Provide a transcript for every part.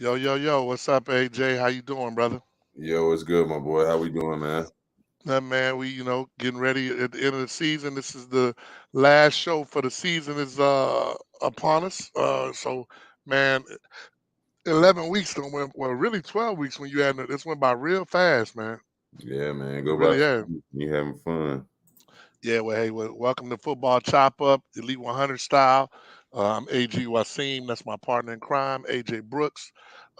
Yo, yo, yo, what's up, AJ? How you doing, brother? Yo, it's good, my boy. How we doing, man? Man, we, getting ready at the end of the season. This is the last show for the season is upon us. So man, 11 weeks done went, well, really 12 weeks when you had it. This went by real fast, man. Yeah, man. It Go by really has. you having fun. Yeah, well, hey, well, welcome to Football Chop Up, Elite 100 style. I'm AG Wasim. That's my partner in crime, AJ Brooks.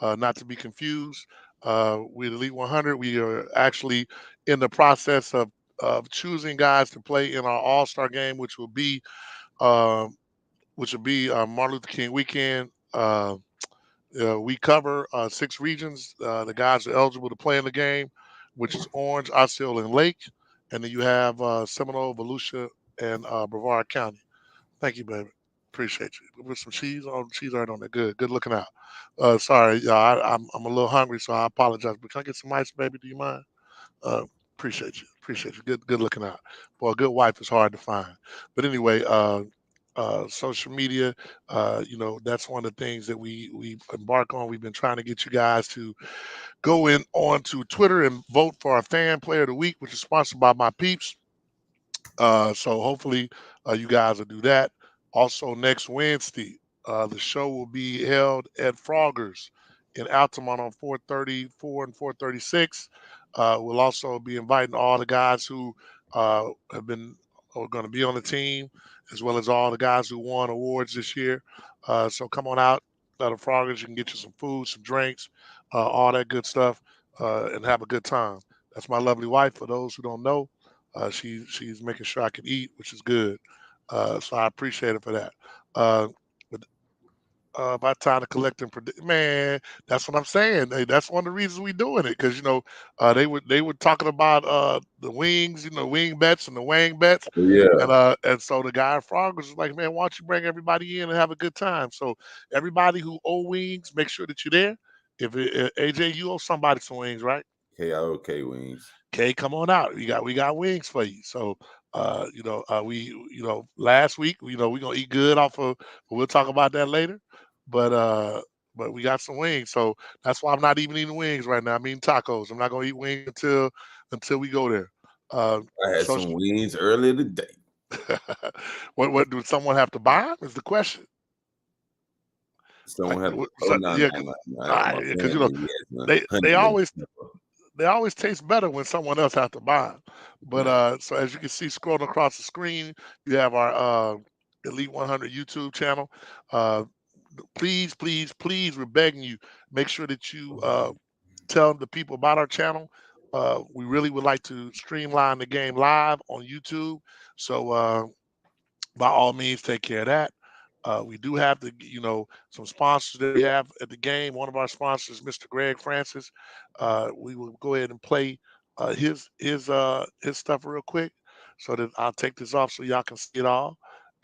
Not to be confused. With Elite 100, we are actually in the process of choosing guys to play in our All Star game, uh, which will be Martin Luther King weekend. We cover 6 regions. The guys are eligible to play in the game, which is Orange, Osceola, and Lake. And then you have Seminole, Volusia, and Brevard County. Thank you, baby. Appreciate you. With some cheese on cheese right on there. Good. Good looking out. Sorry, I'm a little hungry, so I apologize. But can I get some ice, baby? Do you mind? Uh, appreciate you. Appreciate you. Good looking out. Boy, a good wife is hard to find. But anyway, social media, that's one of the things that we embark on. We've been trying to get you guys to go in on to Twitter and vote for our fan player of the week, which is sponsored by my peeps. So hopefully you guys will do that. Also, next Wednesday, the show will be held at Froggers in Altamont on 434 and 436. We'll also be inviting all the guys who have been are going to be on the team, as well as all the guys who won awards this year. So come on out to Froggers. You can get you some food, some drinks, all that good stuff, and have a good time. That's my lovely wife. For those who don't know, she's making sure I can eat, which is good. So I appreciate it for that. But by time to collect and predict, man, that's what I'm saying. Hey, that's one of the reasons we doing it because they were talking about the wings, wing bets and the wang bets, Yeah. and so the guy at Frog was like, man, why don't you bring everybody in and have a good time? So everybody who owe wings, make sure that you're there. If AJ, you owe somebody some wings, right? KIOK wings. Okay, come on out. We got wings for you. So we last week, we're gonna eat good off of we'll talk about that later. But we got some wings. So that's why I'm not even eating wings right now. I'm eating tacos. I'm not gonna eat wings until we go there. I had So some wings earlier today. what do someone have to buy 'em is the question. Like Someone had oh no, no, yeah, no, no. My because family, we had some they honey lemon always pepper. they always taste better when someone else has to buy 'em. But so as you can see, scrolling across the screen, you have our Elite 100 YouTube channel. Uh, please, please, please, we're begging you, make sure that you tell the people about our channel. We really would like to streamline the game live on YouTube. So by all means, take care of that. We do have some sponsors that we have at the game. One of our sponsors, Mr. Greg Francis. We will go ahead and play his stuff real quick, so that I'll take this off so y'all can see it all.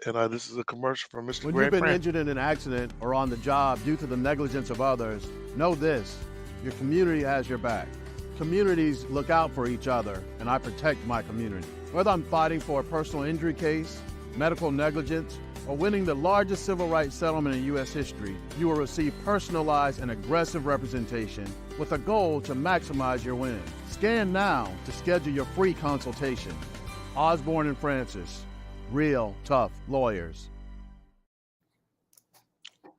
And this is a commercial from Mr. When you've Greg been Francis. injured in an accident or on the job due to the negligence of others, know this: your community has your back. Communities look out for each other, and I protect my community. Whether I'm fighting for a personal injury case, medical negligence, or winning the largest civil rights settlement in U.S. history, you will receive personalized and aggressive representation with a goal to maximize your win. Scan now to schedule your free consultation. Osborne and Francis, real tough lawyers.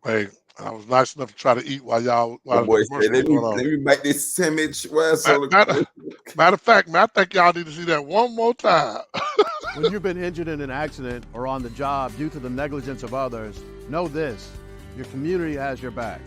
Hey, I was nice enough to try to eat My while the boy said, commercial was going let on. me bite this sandwich while it's on the Matter, matter of fact, man, I think y'all need to see that one more time. When you've been injured in an accident or on the job due to the negligence of others, know this: your community has your back.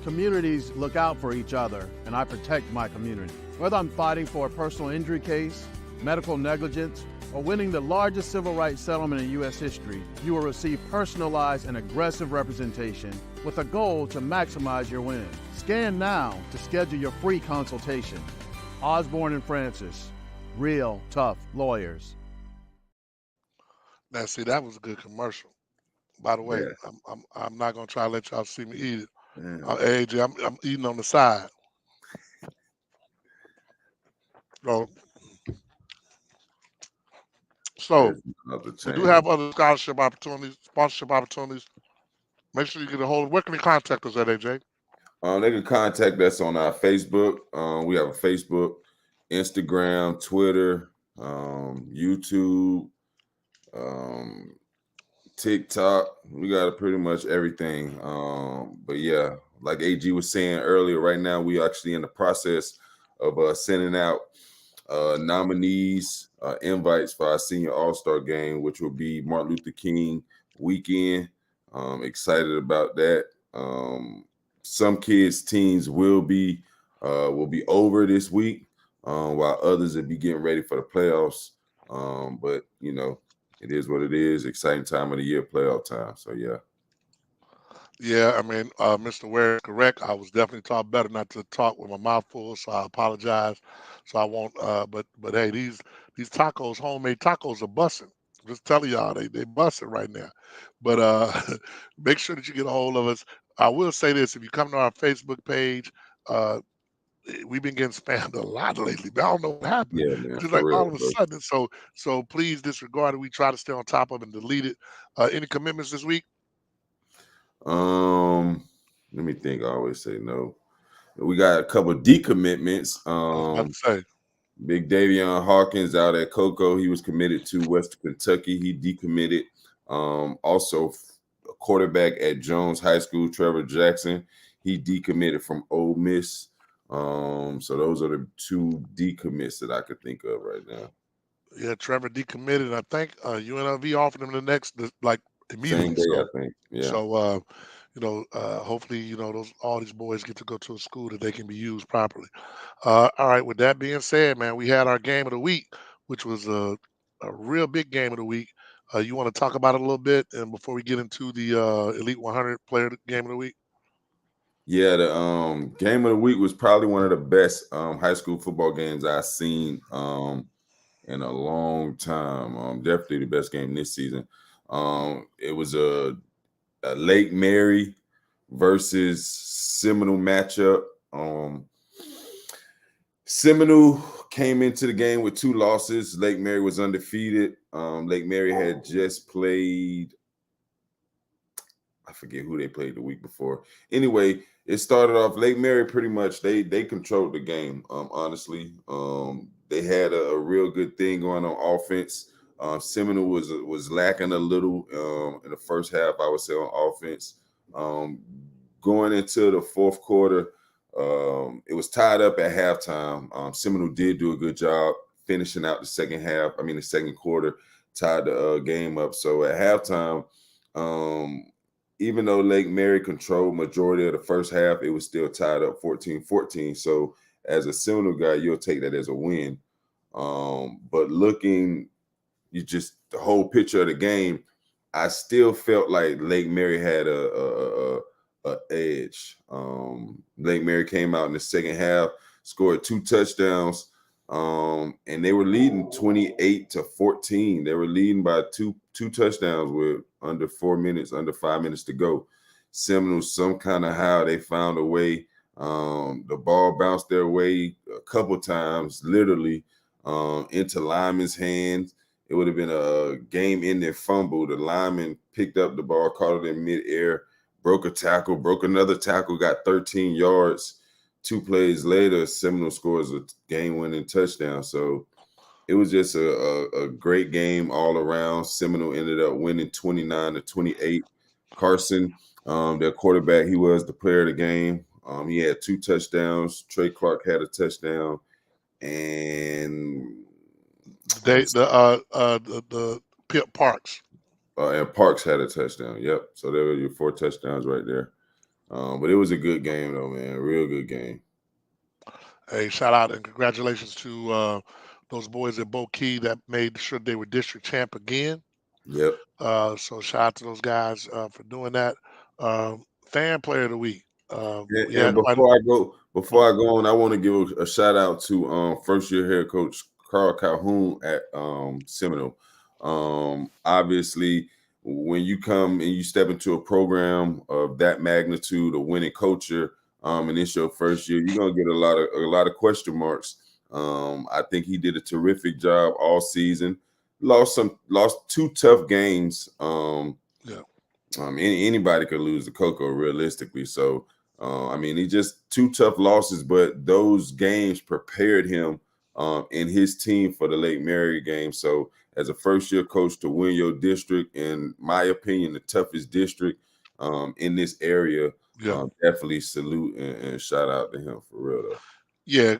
Communities look out for each other, and I protect my community. Whether I'm fighting for a personal injury case, medical negligence, or winning the largest civil rights settlement in U.S. history, you will receive personalized and aggressive representation with a goal to maximize your win. Scan now to schedule your free consultation. Osborne and Francis, real tough lawyers. Now, see, that was a good commercial. By the way, yeah. I'm not gonna try to let y'all see me eat it. Yeah. AJ, I'm eating on the side. So, so There's another we do change. have other scholarship opportunities, sponsorship opportunities. Make sure you get a hold. Where can you contact us at, AJ? They can contact us on our Facebook. We have a Facebook, Instagram, Twitter, YouTube, TikTok. We got pretty much everything. But yeah, like AG was saying earlier, right now we actually in the process of sending out nominees, invites for our senior all-star game, which will be Martin Luther King weekend. Excited about that. Some kids' teams will be over this week, while others will be getting ready for the playoffs. But you know, it is what it is. Exciting time of the year, playoff time. So yeah. Yeah, I mean, Mr. Ware is correct. I was definitely taught better not to talk with my mouth full, so I apologize. So I won't. But hey, these tacos, homemade tacos, are busting. I'm just telling y'all, they busting right now. But make sure that you get a hold of us. I will say this: if you come to our Facebook page, uh, we've been getting spammed a lot lately. But I don't know what happened. Yeah, man, Just for like real. all of a sudden. So please disregard it. We try to stay on top of it and delete it. Any commitments this week? Let me think. I always say no. We got a couple decommitments. I was about to say. Big Davion Hawkins out at Cocoa. He was committed to Western Kentucky. He decommitted. Also, a quarterback at Jones High School, Trevor Jackson. He decommitted from Ole Miss. So those are the two decommits that I could think of right now. Yeah, Trevor decommitted. I think UNLV offered him the next, like immediately. Same day, I think. Yeah. So hopefully, all these boys get to go to a school that they can be used properly. All right. With that being said, man, we had our game of the week, which was a real big game of the week. You want to talk about it a little bit, and before we get into the Elite 100 player game of the week? Yeah, the game of the week was probably one of the best high school football games I've seen in a long time. Definitely the best game this season. It was a Lake Mary versus Seminole matchup. Seminole came into the game with 2 losses. Lake Mary was undefeated. Lake Mary had just played, I forget who they played the week before. Anyway, it started off Lake Mary pretty much they controlled the game. Honestly, they had a real good thing going on offense. Seminole was lacking a little in the first half, I would say, on offense. Going into the fourth quarter, it was tied up at halftime. Seminole did do a good job finishing out the second quarter, tied the game up. So at halftime, even though Lake Mary controlled majority of the first half, it was still tied up 14-14. So as a Seminole guy, you'll take that as a win. But looking the whole picture of the game, I still felt like Lake Mary had a edge. Lake Mary came out in the second half, scored 2 touchdowns, and they were leading 28-14. They were leading by two touchdowns with under 5 minutes to go. Seminole, some kind of how they found a way. The ball bounced their way a couple times, literally into lineman's hands. It would have been a game-ending fumble. The lineman picked up the ball, caught it in midair, broke a tackle, broke another tackle, got 13 yards. 2 plays later, Seminole scores a game-winning touchdown. So it was just a great game all around. Seminole ended up winning 29-28. Carson, their quarterback, he was the player of the game. He had 2 touchdowns. Trey Clark had a touchdown, and Parks. And Parks had a touchdown. Yep. So there were your 4 touchdowns right there. But it was a good game, though, man. Real good game. Hey, shout out and congratulations to those boys at Bo Key that made sure they were district champ again. Yep. So shout out to those guys for doing that. Fan player of the week. And before I go on, I want to give a shout out to first year head coach Carl Calhoun at Seminole. Obviously, when you come and you step into a program of that magnitude, a winning culture, and it's your first year, you're gonna get a lot of question marks. I think he did a terrific job all season. Lost 2 tough games. Anybody could lose the Cocoa realistically. So I mean, he just 2 tough losses, but those games prepared him and his team for the Lake Mary game. So, as a first-year coach to win your district, in my opinion, the toughest district in this area, Yeah. definitely salute and shout out to him for real though. Yeah,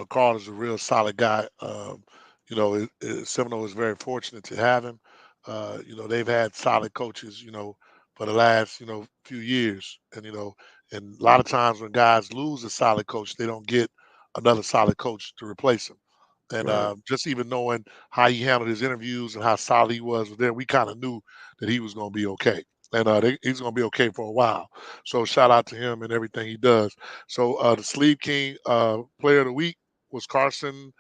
Carl is a real solid guy. Seminole is very fortunate to have him. They've had solid coaches, for the last, few years, and a lot of times when guys lose a solid coach, they don't get another solid coach to replace him. And Right. just even knowing how he handled his interviews and how solid he was there, we kind of knew that he was going to be okay. And he's going to be okay for a while. So shout out to him and everything he does. So the Sleeve King player of the week was Carson.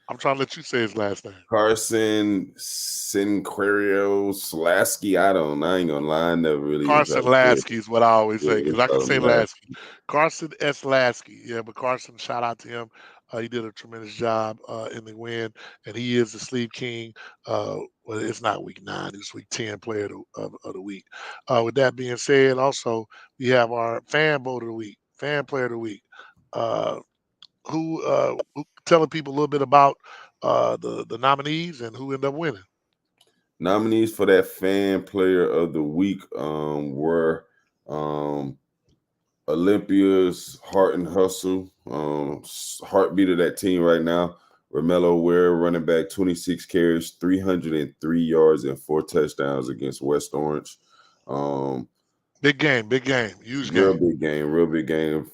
I'm trying to let you say his last name. Carson Sinquario Slasky. I ain't gonna lie, I never really even tried Carson to say it. Lasky is what I always Yeah, say they because I can call say him Lasky. Lasky. Carson S. Lasky. Yeah, but Carson, shout out to him. He did a tremendous job in the win, and he is the Sleeve King. Well, it's not week 9, it's week 10 player of the week. With that being said, also, we have our fan vote of the week, fan player of the week. Uh, who telling people a little bit about the nominees and who ended up winning. Nominees for that fan player of the week were um, Olympia's heart and hustle, heartbeat of that team right now. Romello Ware, running back, 26 carries, 303 yards, and 4 touchdowns against West Orange. Um, Big game, huge real game. big game, real big game.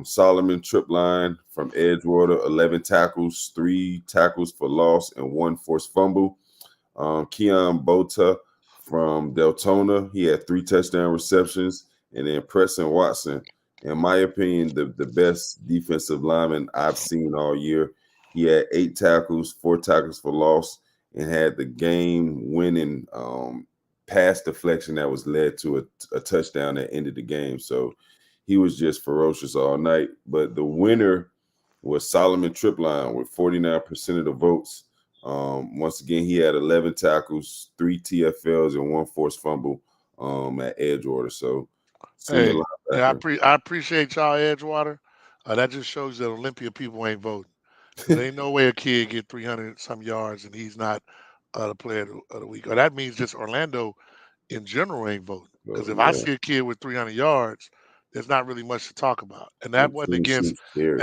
Solomon Tripline from Edgewater, 11 tackles, 3 tackles for loss, and 1 forced fumble. Keon Bota from Deltona, he had 3 touchdown receptions. And then Preston Watson, in my opinion, the best defensive lineman I've seen all year. He had 8 tackles, 4 tackles for loss, and had the game-winning pass deflection that was led to a touchdown that ended the game. So he was just ferocious all night. But the winner was Solomon Tripline with 49% of the votes. Once again, he had 11 tackles, 3 TFLs, and 1 forced fumble at Edgewater. So senior Hey, yeah, linebacker. I appreciate y'all, Edgewater. That just shows that Olympia people ain't voting. 'Cause ain't no way a kid get 300 some yards and he's not the player of the week. Or that means just Orlando in general ain't voting. So Because if I yeah, see a kid with 300 yards, there's not really much to talk about. And that and wasn't against, 26 carries.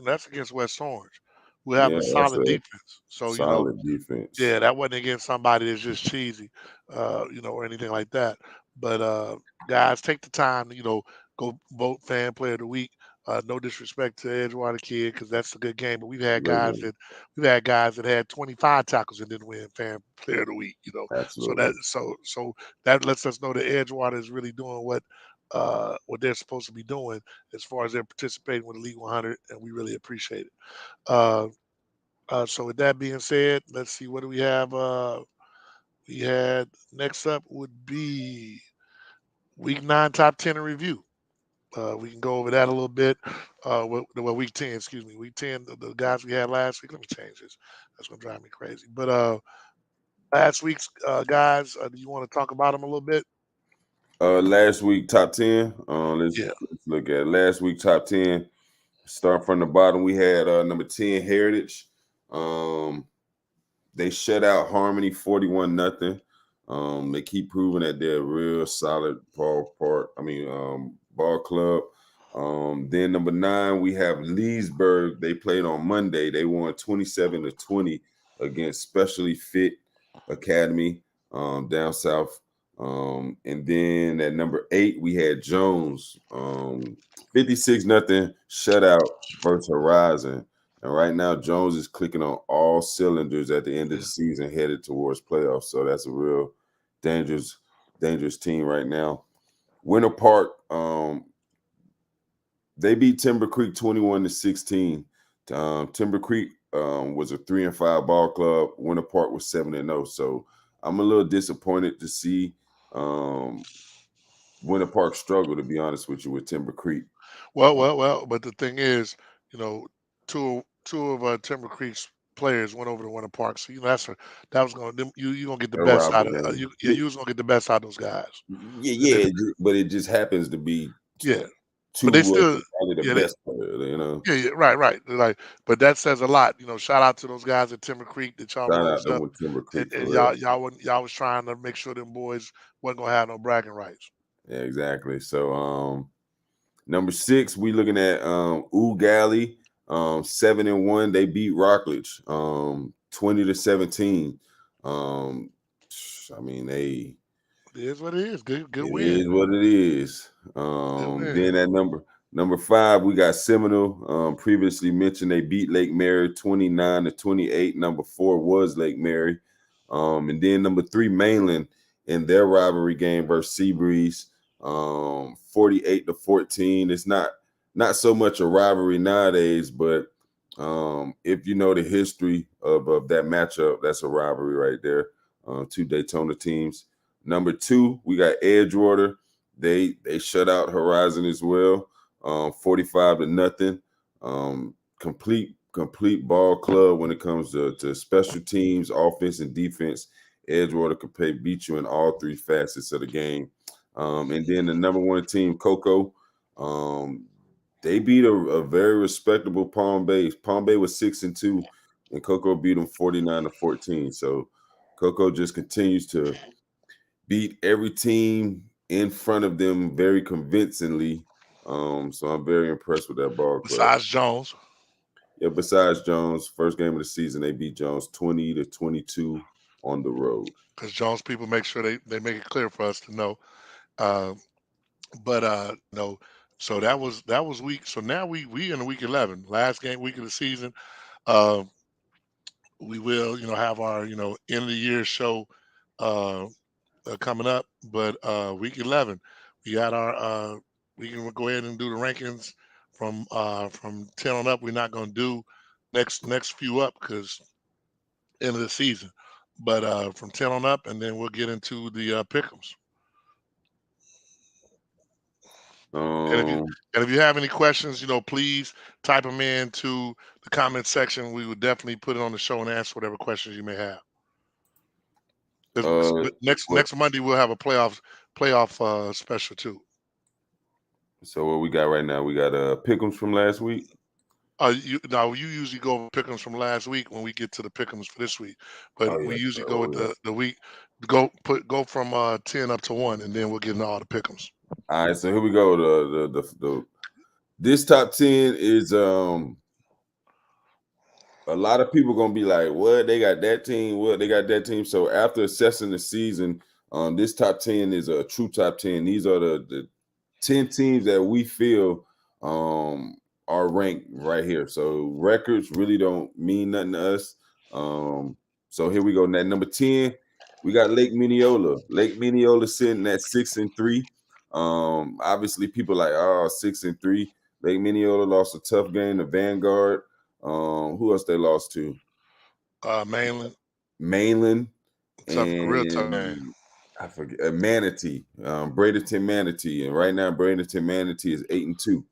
that's against West Orange, who have Yeah, a that's solid a defense. So solid defense. yeah, that wasn't against somebody that's just cheesy, or anything like that. But guys, take the time to, go vote fan player of the week. No disrespect to Edgewater Kid because that's a good game, but Great game. we've had guys that had 25 tackles and didn't win fan player of the week. So Absolutely. that lets us know that Edgewater is really doing what they're supposed to be doing as far as they're participating with Elite 100, and we really appreciate it. Uh, so with that being said, let's see what do we have. We had next up would be week 9 top 10 in review. We can go over that a little bit. Week 10, excuse me, week 10. The guys we had last week. Let me change this. That's gonna drive me crazy. But last week's guys, do you want to talk about them a little bit? Last week top 10. Yeah. Let's look at last week top 10. Start from the bottom. We had number 10 Heritage. They shut out Harmony 41-0. They keep proving that they're a real solid ball club. Then number 9, we have Leesburg. They played on Monday. They won 27-20 against Specially Fit Academy down south. And then at number 8, we had Jones. 56-0 shutout versus Horizon. And right now, Jones is clicking on all cylinders at the end of the season, headed towards playoffs. So that's a real dangerous team right now. Winter Park, they beat Timber Creek 21-16. Timber Creek was a 3-5 ball club. Winter Park was 7-0. So I'm a little disappointed to see Winter Park struggle, to be honest with you, with Timber Creek. Well. But the thing is, two of Timber Creek's players went over to Winter Park. So that was you gonna get the A best out of rivalry you. Yeah, game. you was gonna get the best out of those guys. Yeah, And then, but it just happens to be yeah, but they two of still probably the yeah best player. yeah, right. Like, but that says a lot. Shout out to those guys at Timber Creek that y'all Shout out rose to up, with Timber Creek and for real. y'all was trying to make sure them boys wasn't gonna have no bragging rights. Yeah, exactly. So number 6, we looking at Eau Gallie, 7-1. They beat Rockledge 20-17. I mean, It is what it is. Good it win. is what it is. Good win. Then at number 5, we got Seminole. Previously mentioned they beat Lake Mary 29-28. Number 4 was Lake Mary. And then number 3, Mainland in their rivalry game versus Seabreeze, 48-14. It's not so much a rivalry nowadays, but if you know the history of that matchup, that's a rivalry right there. 2 Daytona teams. Number 2, we got Edgewater. They shut out Horizon as well, 45-0. Complete ball club when it comes to special teams, offense, and defense. Edgewater could beat you in all 3 facets of the game. And then the number 1 team, Cocoa, they beat a very respectable Palm Bay. Palm Bay was 6-2, and Cocoa beat them 49-14. So Cocoa just continues to beat every team in front of them very convincingly. So I'm very impressed with that ball club. Besides Jones. Yeah, besides Jones, first game of the season, they beat Jones 20-22 on the road. Because Jones people make sure they make it clear for us to know. But no, so that was week. So now we in week 11, last game week of the season. Uh, we will have our end of the year show coming up. But week 11, we got our we can go ahead and do the rankings from 10 on up. We're not going to do next few up because end of the season. But from 10 on up, and then we'll get into the pick'ems. And if you have any questions, please type them into the comment section. We would definitely put it on the show and answer whatever questions you may have. Next Monday we'll have a playoff special too. So what we got right now? We got pick'ems from last week. You usually go over pick'ems from last week when we get to the pick'ems for this week, but we usually go with the week. Go from 10 up to 1, and then we'll get into all the pick'ems. All right, so here we go. This top 10 is a lot of people gonna be like, "What? They got that team? What? They got that team?" So after assessing the season, this top 10 is a true top 10. These are the 10 teams that we feel are ranked right here. So records really don't mean nothing to us. So here we go. At number 10, we got Lake Minneola. Lake Minneola sitting at 6-3. Obviously, people like 6-3. Lake Minneola lost a tough game to Vanguard. Who else they lost to? Mainland. Real tough game. I forget Manatee, Bradenton Manatee, and right now Bradenton Manatee is 8-2.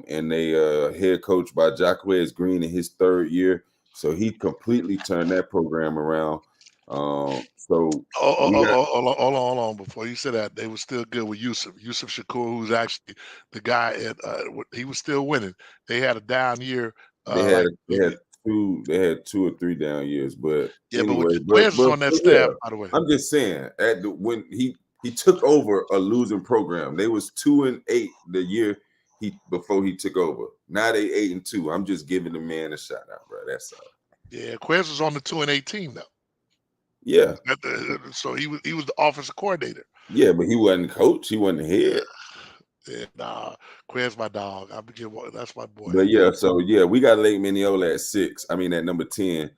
And they head coach by Jacquez Green in his 3rd year, so he completely turned that program around. So hold on. Before you said that, they were still good with Yusuf Shakur, who's actually the guy at. He was still winning. They had a down year. They had 2 or 3 down years, but anyway, Quiz was on that staff, by the way. I'm just saying, when he took over a losing program, they was 2-8 the year before he took over. Now they 8-2. I'm just giving the man a shout out, bro. That's all. Yeah, Quiz was on the 2-18 though. Yeah. So he was the offensive coordinator. Yeah, but he wasn't coach. He wasn't head. Yeah, nah, Quiz my dog. That's my boy. But yeah, so yeah, we got Lake Minneola at 6. I mean at number 10.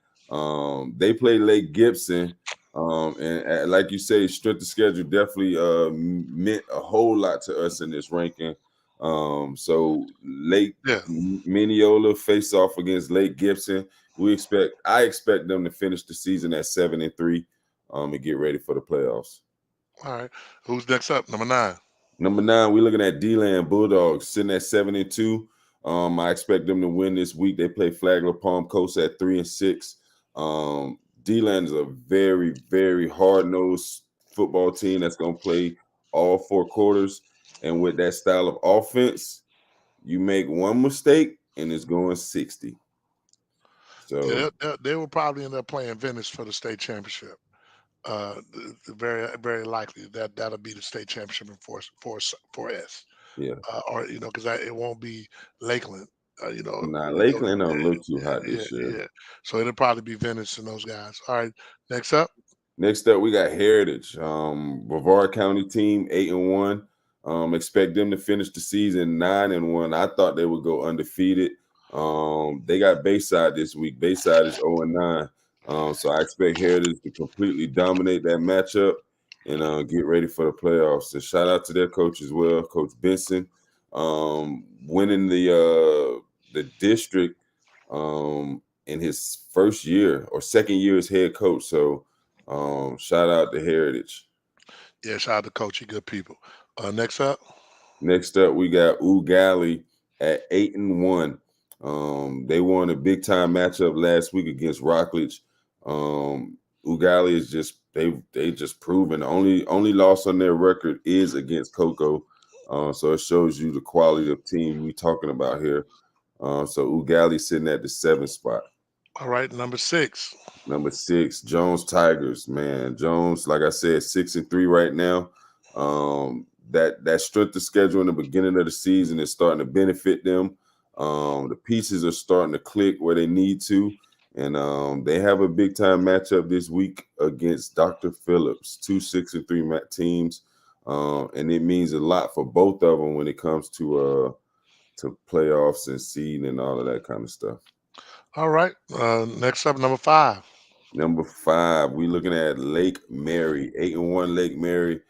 They play Lake Gibson. And like you say, strength of schedule definitely meant a whole lot to us in this ranking. So Lake Minneola face off against Lake Gibson. I expect them to finish the season at 7-3 and get ready for the playoffs. All right. Who's next up? Number 9. Number 9, we're looking at D-Land Bulldogs sitting at 7-2. I expect them to win this week. They play Flagler Palm Coast at 3-6. D-Land is a very, very hard-nosed football team that's going to play all 4 quarters. And with that style of offense, you make one mistake and it's going 60. Yeah, So they will probably end up playing Venice for the state championship. Very, very likely that that'll be the state championship in 4S. yeah. Or because it won't be Lakeland. Nah, Those, Lakeland don't look too hot yeah, this year. yeah. So it'll probably be Venice and those guys. All right, next up. Next up, we got Heritage, Brevard County team, 8-1. Expect them to finish the season 9-1. I thought they would go undefeated. They got Bayside this week. Bayside is 0-9. So I expect Heritage to completely dominate that matchup and get ready for the playoffs. And shout out to their coach as well, Coach Benson, winning the district in his first year or second year as head coach. So shout out to Heritage. Yeah, shout out to Coachy, good people. Next up. Next up, we got Ugali at 8-1. They won a big time matchup last week against Rockledge. Ugali is just they just proven only loss on their record is against Cocoa. So it shows you the quality of team we talking about here. So Ugali sitting at the 7th spot. All right, number 6. Number 6, Jones Tigers. Man, Jones, like I said, 6-3 right now. That strength of schedule in the beginning of the season is starting to benefit them. The pieces are starting to click where they need to, and they have a big time matchup this week against Dr. Phillips. 2 6-3 teams, and it means a lot for both of them when it comes to playoffs and seed and all of that kind of stuff. All right, next up, number 5. Number 5, we looking at Lake Mary, 8-1 Lake Mary.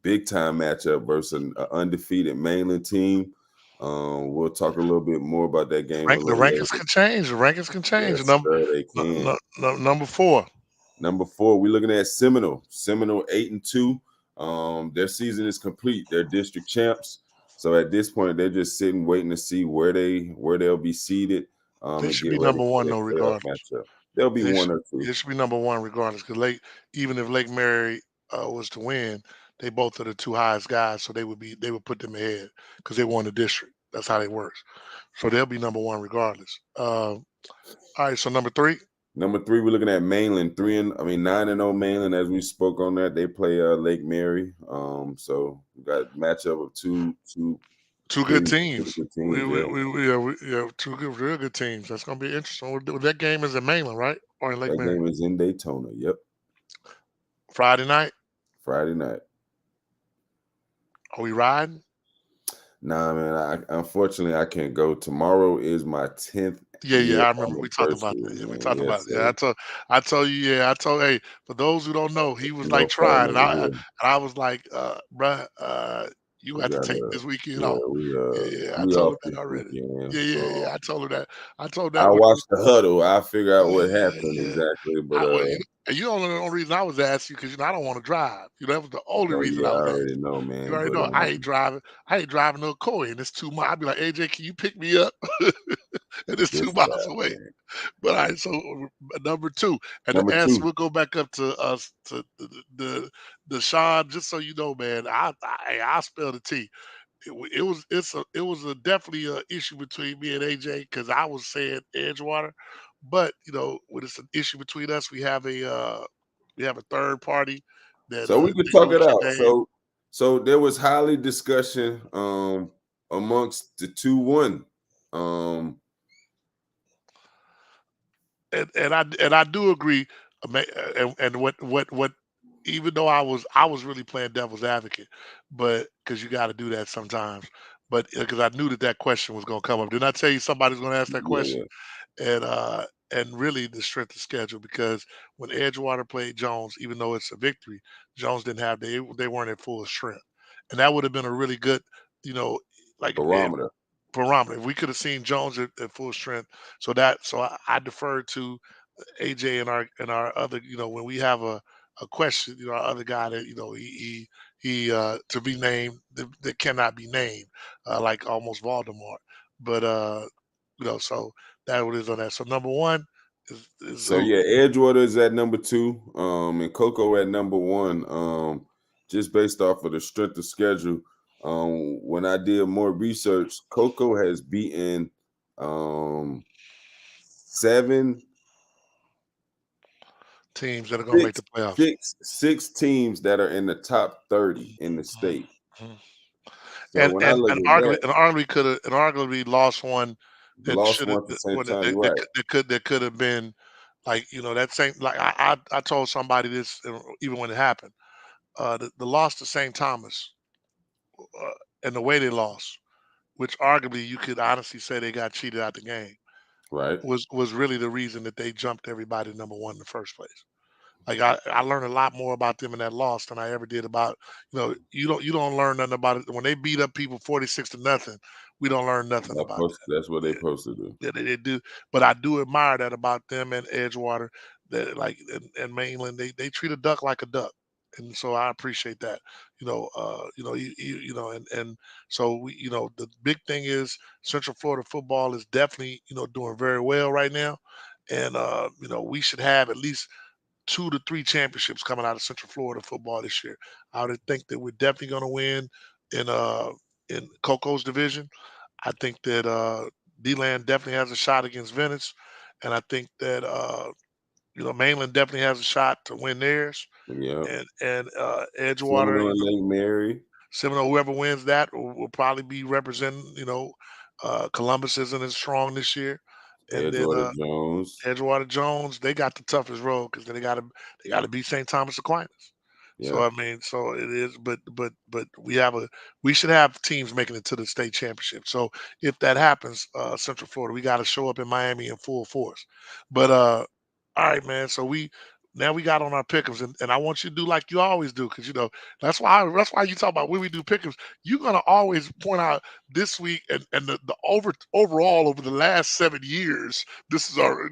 Big time matchup versus an undefeated Mainland team. We'll talk a little bit more about that game a The little rankings later. can change. The rankings can change. Yes, sir, they can. Number 4. Number 4, we're looking at Seminole. Seminole 8-2. Their season is complete. They're district champs. So at this point, they're just sitting, waiting to see where they'll be seeded. They And should get be ready number for 1 their though, playoff regardless. matchup. They'll be They 1 should, or 2. it should be number 1 regardless. Because even if Lake Mary was to win, they both are the 2 highest guys, so they would put them ahead because they won the district. That's how it works. So they'll be number 1 regardless. All right, so number 3. Number 3, we're looking at Mainland. 9-0 Mainland. As we spoke on that, they play Lake Mary. So we got a matchup of two Good teams. good teams. We have 2 real good teams. That's gonna be interesting. That game is in Mainland, right? Or in Lake That Mary? game is in Daytona. Yep, Friday night. Friday night. Are we riding? Nah, man. Unfortunately, I can't go. Tomorrow is my 10th. Yeah, I remember we talked about that. Yeah, we talked about it. Yeah, I told you. Yeah, I told. Hey, for those who don't know, he was like trying, and I was like, bruh, you got to take this weekend off. Yeah, I we told off him this that already. weekend. Yeah. I told her that. I told that. I watched the huddle. I figure out what Yeah, happened yeah. exactly, but And you don't know the only reason I was asking you because I don't want to drive. That was the only reason yeah, I I was asking. already know, man. You already But know I ain't driving. I ain't driving no Coy, and it's 2 miles. I'd be like, AJ, can you pick me up? And it's 2 this miles guy, away. man. But all right, so number 2, and Number the answer 2. we'll go back up to us to the Sean. Just so you know, man, I spell the T. It was a definitely a issue between me and AJ because I was saying Edgewater, but when it's an issue between us, we have a third party that So we could they know talk it what your out. name. So there was highly discussion amongst the 2-1. And I do agree. And what even though I was really playing devil's advocate, but because you got to do that sometimes. But because I knew that question was going to come up. Didn't I tell you somebody's going to ask that question? Yeah. And really the strength of schedule because when Edgewater played Jones, even though it's a victory, Jones didn't have they weren't at full strength, and that would have been a really good, you know, like Barometer. barometer. If we could have seen Jones at full strength, so I defer to AJ and our other, when we have a question. Our other guy that he to be named that cannot be named, like almost Voldemort. But so that what it is on that. So number one is So who? yeah, Edgewater is at number 2, and Coco at number 1. Just based off of the strength of schedule. When I did more research, Coco has beaten 7, Teams that are gonna make the playoffs. six teams that are in the top 30 in the Mhm, state. mhm. So when I look And at arguably that, lost one that lost should have one at the same time. You're right. that could have been like that same like I told somebody this even when it happened. The loss to St. Thomas and the way they lost, which arguably you could honestly say they got cheated out the game, Right. was really the reason that they jumped everybody to number one in the first place. Like I learned a lot more about them in that loss than I ever did about you don't learn nothing about it when they beat up people 46-0. We don't learn nothing about That's what they that. supposed to do. Yeah, they do, but I do admire that about them and Edgewater that like and Mainland they treat a duck like a duck, and so I appreciate that. And so the big thing is Central Florida football is definitely doing very well right now, and we should have at least 2 to 3 championships coming out of Central Florida football this year. I would think that we're definitely going to win in Coco's division. I think that D-Land definitely has a shot against Venice, and I think that Mainland definitely has a shot to win theirs, Yeah. and Edgewater, Seminole and Lake Mary. Seminole, whoever wins that will probably be representing. Columbus isn't as strong this year, and then Edgewater Jones. Edgewater Jones, they got the toughest road because they gotta beat St. Thomas Aquinas. So Yeah. I mean, so it is, but we should have teams making it to the state championship. So if that happens, Central Florida, we got to show up in Miami in full force. But all right, man. So now we got on our pickums, and I want you to do like you always do, because that's why you talk about when we do pickums. You're gonna always point out this week and the overall over the last 7 years. This is our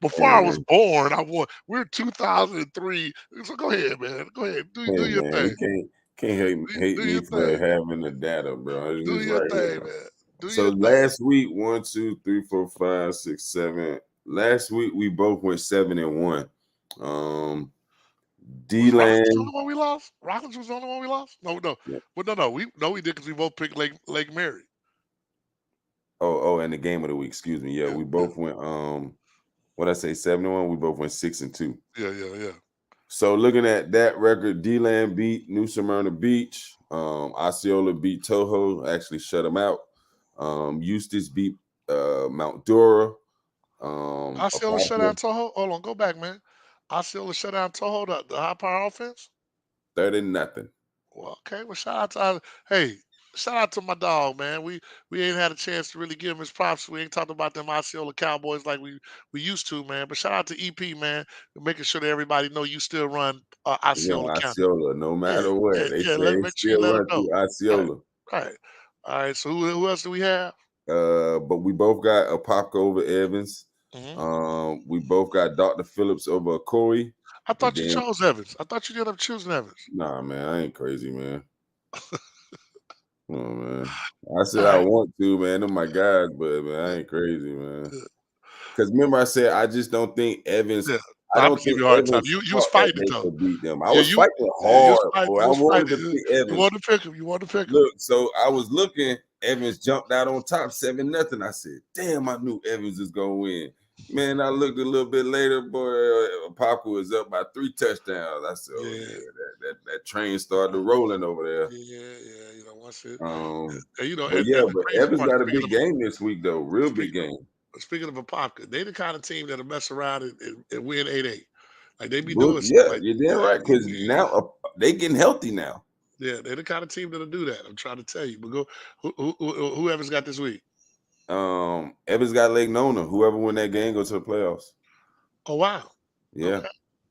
before Hey I was man. born. I won. We're 2003. So go ahead, man. Go ahead. Do Hey your man. thing. You can't hate Do me your for thing. having the data, bro. It's Do just your right here. thing, man. Do So your thing. last week, 1, 2, 3, 4, 5, 6, 7. Last week we both went 7-1. Was Rockledge the D-Land. only one we lost? Rockledge was the only one we lost? No, no. Yeah. Well, no. We did because we both picked Lake Mary. Oh, and the game of the week. Excuse me. Yeah, Yeah, we yeah, both went. What I say, 7-1. We both went 6-2. yeah. So looking at that record, D-Land beat New Smyrna Beach. Osceola beat Toho, actually shut them out. Eustis beat Mount Dora. Osceola shut Apopka, down Toho. Hold on, go back, man. Osceola shut down Toho, the high power offense. 30-0. Well, okay. Well, shout out to my dog, man. We ain't had a chance to really give him his props. We ain't talked about them Osceola Cowboys like we used to, man. But shout out to EP, man, for making sure that everybody know you still run Yeah, Osceola County. Osceola, no Yeah, matter what. yeah, They yeah. say they Make sure you still let them run know. through Right, Osceola. right. All right. So who else do we have? But we both got Apopka over Evans. Hmm. We both got Dr. Phillips over Corey. I And thought you then, chose Evans. I thought you ended up choosing Evans. nah, man, I ain't crazy, man. Oh man. I said All I right. want to, man. They're my guys, but man, I Yeah, ain't crazy, man. yeah, Because remember, I said I just don't think Evans. yeah. I I'm don't gonna give think you a hard time. Evans You was thought that fighting it they though. could beat them. I Yeah, was you fighting yeah, you was hard, fighting. boy. You I was wanted fighting. to pick You Evans. wanted to pick him. You wanted to pick him. Look, so I was looking. Evans jumped out on top 7-0. I said, "Damn, I knew Evans is gonna win." Man, I looked a little bit later, boy. Papa was up by 3 touchdowns. I said, "Oh Yeah, yeah, that train started rolling over there." yeah. Once it, Um, but and yeah, the but crazy Evans part. got a big game this week, though. Real big Speaking game. speaking of Apopka, they the kind of team that'll mess around and win 8-8. Like they be But doing stuff yeah, like you're damn yeah, right. Because now they getting healthy now. yeah. They're the kind of team that'll do that. I'm trying to tell you. But go whoever's got this week. Evans got Lake Nona. Whoever win that game go to the playoffs. Oh wow. Yeah. Okay.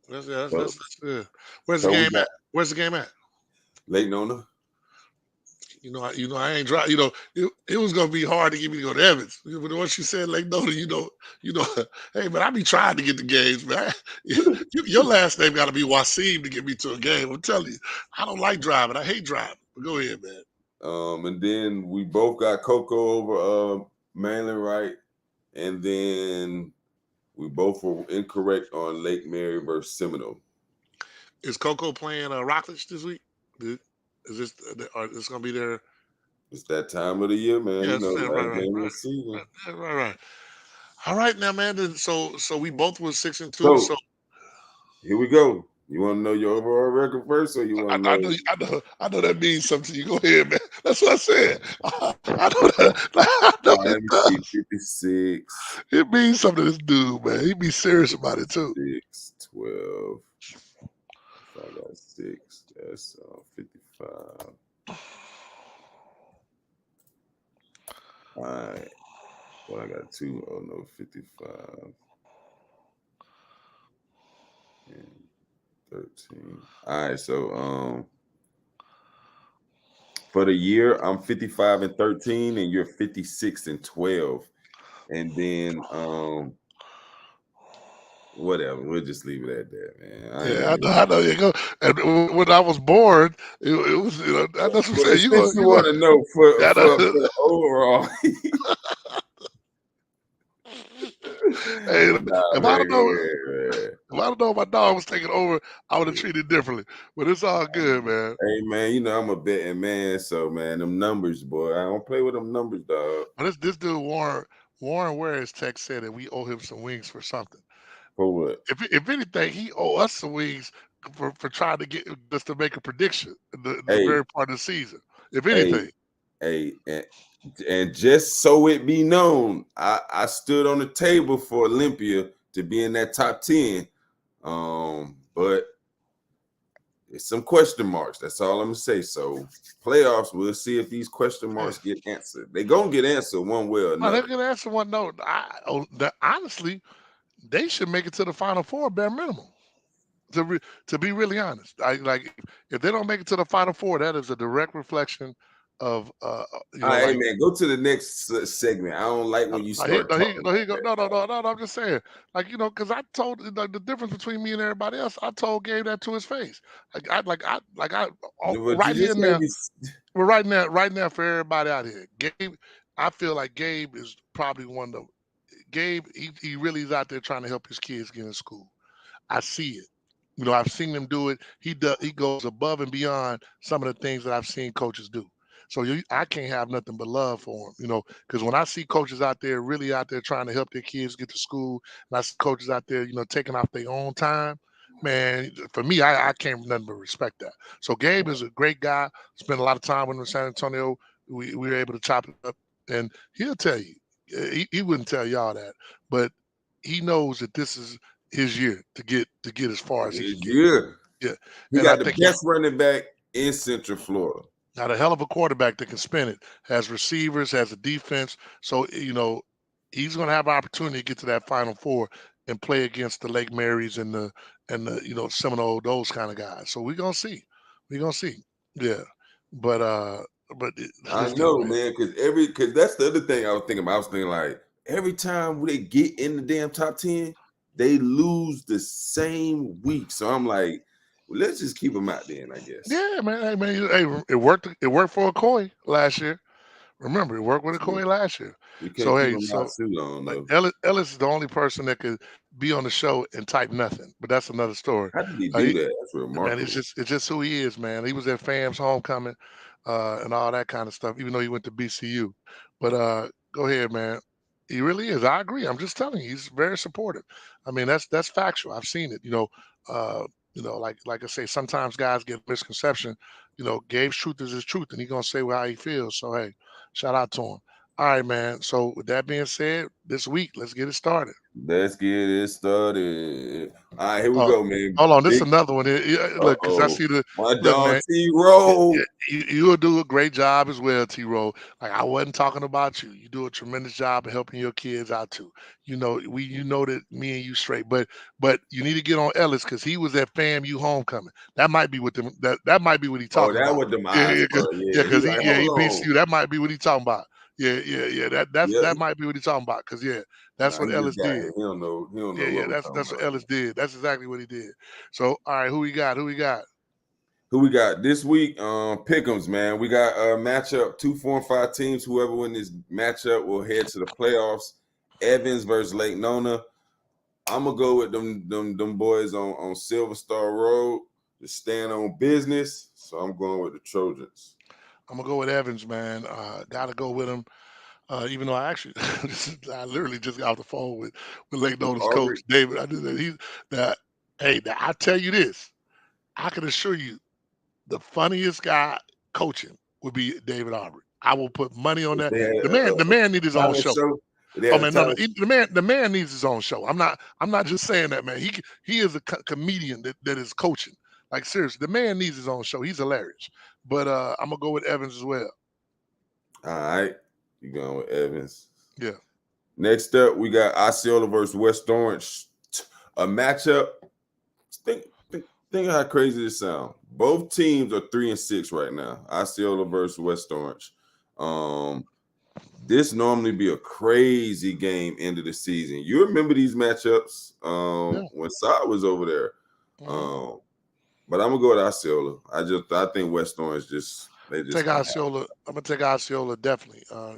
That's So, good. Where's the so we game got at? Where's the game at? Lake Nona. I ain't drive. It was gonna be hard to get me to go to Evans. But once you said Lake Nona, you know, hey man, I be trying to get the games, man. Your last name got to be Wasim to get me to a game. I'm telling you, I don't like driving. I hate driving. But go ahead, man. And then we both got Coco over Mainland, right? And then we both were incorrect on Lake Mary versus Seminole. Is Coco playing Rockledge this week? Is this gonna be their? It's that time of the year, man. Yeah, Last game of the season. right. All right, now, man. So we both were 6-2. So So here we go. You want to know your overall record first, or you want to know? I know that means something to you. Go ahead, man. That's what I said. I know that. I know Let me see, 56. it means something to this dude, man. He be serious about it too. 6, 12. If I got 6, that's 55. All right. Well, I got 2. Oh no, 55. And 13. All right, so for the year, I'm 55-13, and you're 56-12. And then whatever, we'll just leave it at that, man. I know you go. And when I was born, it was that's what I'm saying. You want to know for overall. Hey, if I don't know my dog was taking over, I would have treated differently. But it's all good, man. Hey man, I'm a betting man, so man, them numbers, boy. I don't play with them numbers, dog. But this dude Warren Ware, his text said that we owe him some wings for something. For what? If anything, he owe us some wings for trying to get us to make a prediction in the very part of the season. If anything. And just so it be known, I stood on the table for Olympia to be in that top 10. But it's some question marks. That's all I'm gonna say. So playoffs, we'll see if these question marks get answered. They're gonna get answered one way or another. They're gonna answer one. No, honestly, they should make it to the Final Four bare minimum. To be really honest, if they don't make it to the Final Four, that is a direct reflection of hey man, go to the next segment. I don't like when you start. No. I'm just saying, because I told the difference between me and everybody else. I told Gabe that to his face. Right now for everybody out here, Gabe. I feel like Gabe is probably one of the. Gabe, he really is out there trying to help his kids get in school. I see it. I've seen him do it. He goes above and beyond some of the things that I've seen coaches do. So I can't have nothing but love for him, because when I see coaches out there really out there trying to help their kids get to school, and I see coaches out there, taking off their own time, man, for me, I can't nothing but respect that. So Gabe is a great guy. Spent a lot of time with him in San Antonio. We were able to chop it up, and he'll tell you. He wouldn't tell y'all that, but he knows that this is his year to get as far as he can get. Yeah, he got the best running back in Central Florida. Got a hell of a quarterback that can spin it. Has receivers, has a defense. So he's going to have an opportunity to get to that Final Four and play against the Lake Marys and the Seminole, those kind of guys. So we're gonna see. Yeah, but I know, man, because that's the other thing I was thinking about. I was thinking like every time they get in the damn top 10, they lose the same week. So I'm like, well, let's just keep them out then, I guess. Yeah, man. Hey, it worked. It worked for Okoye last year. Remember, it worked with Okoye last year. So Ellis is the only person that could be on the show and type nothing. But that's another story. How did he do that? That's remarkable. Man, it's just who he is, man. He was at FAM's homecoming and all that kind of stuff, even though he went to BCU. But go ahead, man. He really is. I agree. I'm just telling you, he's very supportive. I mean, that's factual. I've seen it. Like I say, sometimes guys get misconception. Gabe's truth is his truth, and he's gonna say how he feels. So hey, shout out to him. All right, man. So with that being said, this week, let's get it started. Let's get it started. All right, here we Oh, go, man. hold on. This is Big another one. Look, because I see my look, dog man. T-Roll. You'll do a great job as well, T. Rowe. Like I wasn't talking about you. You do a tremendous job of helping your kids out too. You know that me and you straight, but you need to get on Ellis because he was at FAMU homecoming. That might be what them that might be what he Oh, talking that about. was them Yeah, eyes, yeah, bro. Yeah, he because like, he hold beats on. you. That might be what he talking about. Yeah. Yep. That might be what he talking about. Cause that's Nah, what he just Ellis got did. it. He don't know Yeah, what we're talking that's what about. Ellis did. That's exactly what he did. So all right, who we got? Who we got? Who we got this week? Pick'ems, man. We got a matchup, 2, 4, and 5 teams. Whoever win this matchup will head to the playoffs. Evans versus Lake Nona. I'm gonna go with them boys on Silver Star Road to stand on business. So I'm going with the Trojans. I'm gonna go with Evans, man. Gotta go with him. Even though I actually, I literally just got off the phone with Lake Nona's coach Already, David. I did that. Hey, now, I tell you this, I can assure you, the funniest guy coaching would be David Aubrey. I will put money on that. they had The man needs his own talent show. show. They Oh had a man, no, talent. the man needs his own show. I'm not just saying that, man. He is a comedian that is coaching. Like seriously, the man needs his own show. He's hilarious. But I'm gonna go with Evans as well. All right, you going with Evans? Yeah. Next up, we got Osceola versus West Orange. A matchup. Think of how crazy this sounds. Both teams are 3 and 6 right now. Osceola versus West Orange. This normally be a crazy game end of the season. You remember these matchups Yeah. when Saad was over there. Mhm. But I'm gonna go with Osceola. I think West Orange they just Take don't have. Osceola. I'm gonna take Osceola definitely. I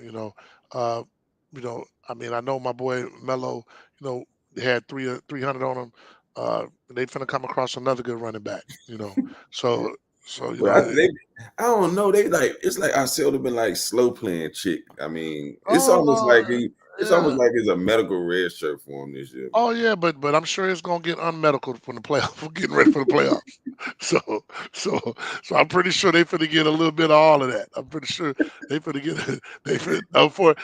mean, I know my boy Mello. Had 300 on him. They finna come across another good running back. So so you But know. I don't know. It's like Osceola been like slow playing chick. I mean, it's Oh almost like yeah. it's a medical red shirt for him this year, man. Oh yeah, but I'm sure it's gonna get unmedical from the playoff. We're getting ready for the playoffs. So so so I'm pretty sure they finna get a little bit of all of that. I'm pretty sure they finna get they finna for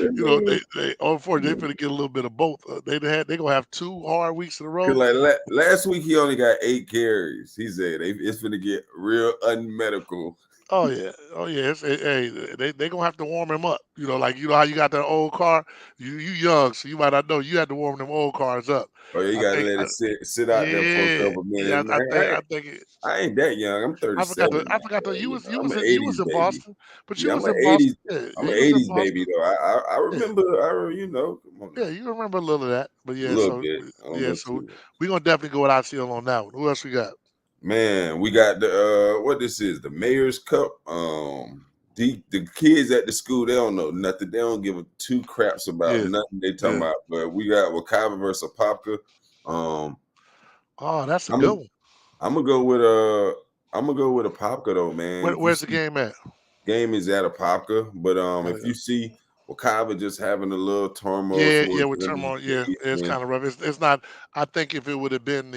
unfortunately they finna get a little bit of both. They gonna have 2 hard weeks in a Cause row. like last week he only got 8 carries. He said it's gonna get real unmedical. Oh yeah. Hey, they gonna have to warm him up. Like how you got that old car. You young, so you might not know. You had to warm them old cars up. Oh yeah, you I gotta think. let it sit out there for a Yeah, couple yeah. minutes, man. I think. I ain't that young. I'm 37 I now, forgot bro. that You know, I'm an you was 80s in baby. Boston, but you Yeah, was in Boston. Yeah, I'm yeah, an you was in 80s baby Boston. though. I Yeah, remember. Come on yeah, now, you remember a little of that. But a yeah, little bit. I don't yeah, know so too. we gonna definitely go with ICL on that one. Who else we got? Man, we got the what this is, the Mayor's Cup. The kids at the school, they don't know nothing. They don't give a 2 craps about Yeah, nothing they talking yeah. about. But we got Wakava versus Apopka. Um, Oh, that's a I'm good gonna one. I'm gonna go with Apopka though, man. If you Where's the see game at? game is at Apopka, but Oh if yeah. you see Wakava just having a little turmoil Yeah, yeah, towards with the end of turmoil. Yeah, the it's season, kind of rough. It's not. I think if it would have been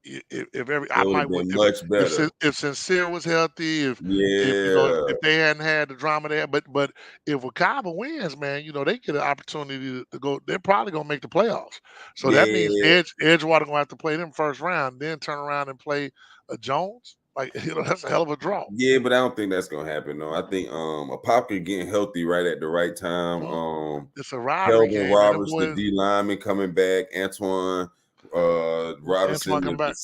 if every it I would might have been much better. if Sincere was healthy, Yeah, if they hadn't had the drama there, but if Wakaba wins, man, they get an opportunity to go. They're probably gonna make the playoffs. So that means yeah. Edgewater gonna have to play them first round, then turn around and play a Jones. Like that's a hell of a draw. Yeah, but I don't think that's gonna happen though. I think Apopka getting healthy right at the right time. Mhm. It's a rivalry Kelvin game, man. Them Roberts, the boys, D lineman coming back, Antoine Antoine Robinson, come back.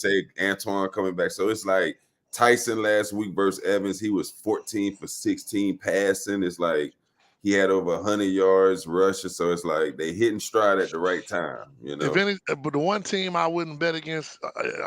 Antoine coming back. So it's like Tyson last week versus Evans. He was 14 for 16 passing. It's like he had over 100 yards rushing. So it's like they hitting stride at the right time, you If know. any, but the one team I wouldn't bet against,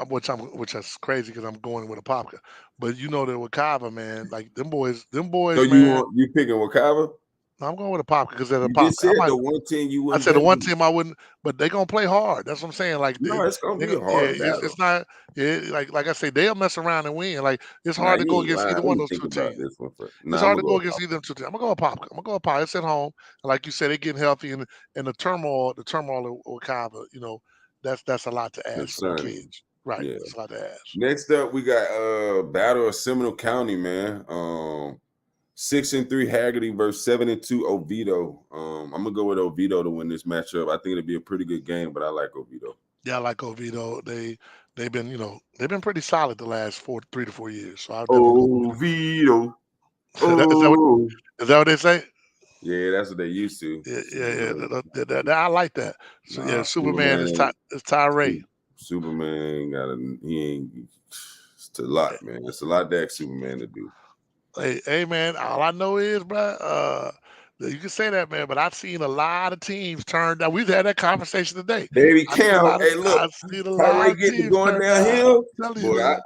which is crazy because I'm going with a Apopka, but that Wakava, man, like them So boys, man. you picking Wakava? I'm going with a Apopka because they're a You just Apopka. said the one team you I wouldn't said the bet one against. team I wouldn't, but they gonna play hard. That's what I'm saying. Like No, it's gonna be a yeah, hard battle. it's not, yeah, like I say, they'll mess around and win. Like it's Nah, hard to you go ain't against lying. either Let one me of those think two about teams. this one first. It's Nah, I'm hard gonna to go go with against either of them two teams. I'm gonna go with Apopka. I'm gonna go with Apopka. It's at home. And like you said, they getting healthy and the turmoil of Wakava. That's a lot to ask for them concerning. kids. Right. Yeah. That's a lot to ask. Next up, we got Battle of Seminole County, man. 6-3 Haggerty versus 7-2 Oviedo. I'm gonna go with Oviedo to win this matchup. I think it'll be a pretty good game, but I like Oviedo. Yeah, I like Oviedo. They've been pretty solid the last 3 to 4 years. So I'll definitely Oviedo. is that what Oh, is that what they say? yeah, that's what they used to. Yeah. I like that. So yeah, Nah, Superman is Tyree. Superman it's a lot, man. It's a lot that Superman to do. Hey, man, all I know is, bro, you can say that, man, but I've seen a lot of teams turn down. We've had that conversation today. Baby Cam, hey, look, I've seen a lot Tyree of getting teams going turn down. downhill. I'm telling you, Boy, man.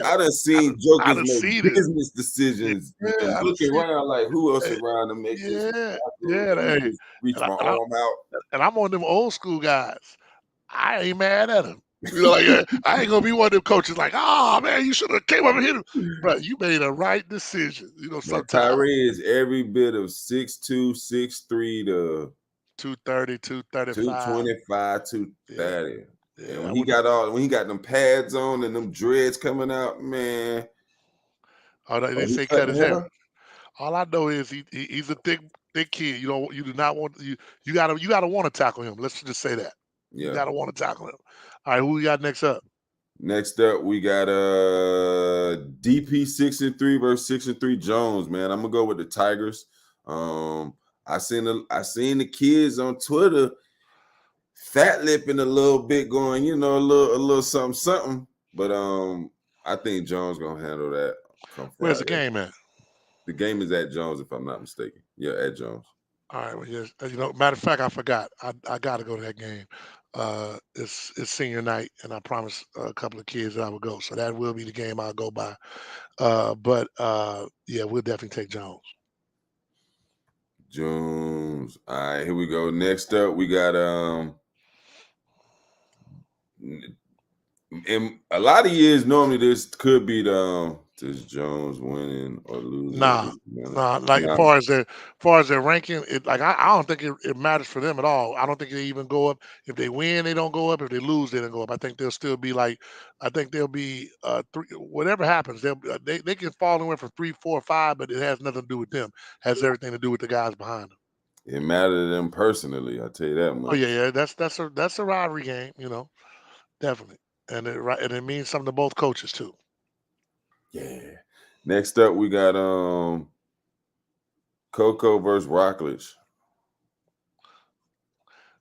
I done seen I jokers done make seen it. business decisions Yeah, I and done looking seen it. around like who else around to make this. Hey, Just reach and my arm out. I'm on them old school guys. I ain't mad at him. You know, like I ain't gonna be one of them coaches like, oh man, you should have came up and hit him. Bro, you made a right decision. You know, Man, sometimes Tyree is every bit of 6'2", 6'3" to 230, 235. 225, 230. Yeah, And when he got them pads on and them dreads coming out, man. Oh, they he say cut his hair. All I know is he's a thick kid. You do not want you gotta want to tackle him. Let's just say that. Yeah. You gotta want to tackle him. All right, who we got next up? Next up, we got DP 6-3 versus 6-3 Jones. Man, I'm gonna go with the Tigers. I seen the kids on Twitter fat lipping a little bit, going, a little something. But I think Jones gonna handle that. Where's the game at? The game is at Jones, if I'm not mistaken. Yeah, at Jones. All right. Well, yes. Matter of fact, I forgot. I got to go to that game. It's senior night, and I promised a couple of kids that I would go. So that will be the game I'll go by. But yeah, we'll definitely take Jones. Jones. All right, here we go. Next up, we got in a lot of years, normally this could be this Jones winning or losing. Nah. Like as far as their ranking, I don't think it matters for them at all. I don't think they even go up. If they win, they don't go up. If they lose, they don't go up. I think they'll still be I think they'll be three. Whatever happens, they can fall and win for 3, 4, 5, but it has nothing to do with them. It has everything to do with the guys behind them. It mattered to them personally. I tell you that much. Oh yeah. That's a rivalry game. Definitely, and it means something to both coaches too. Yeah. Next up, we got Coco versus Rockledge.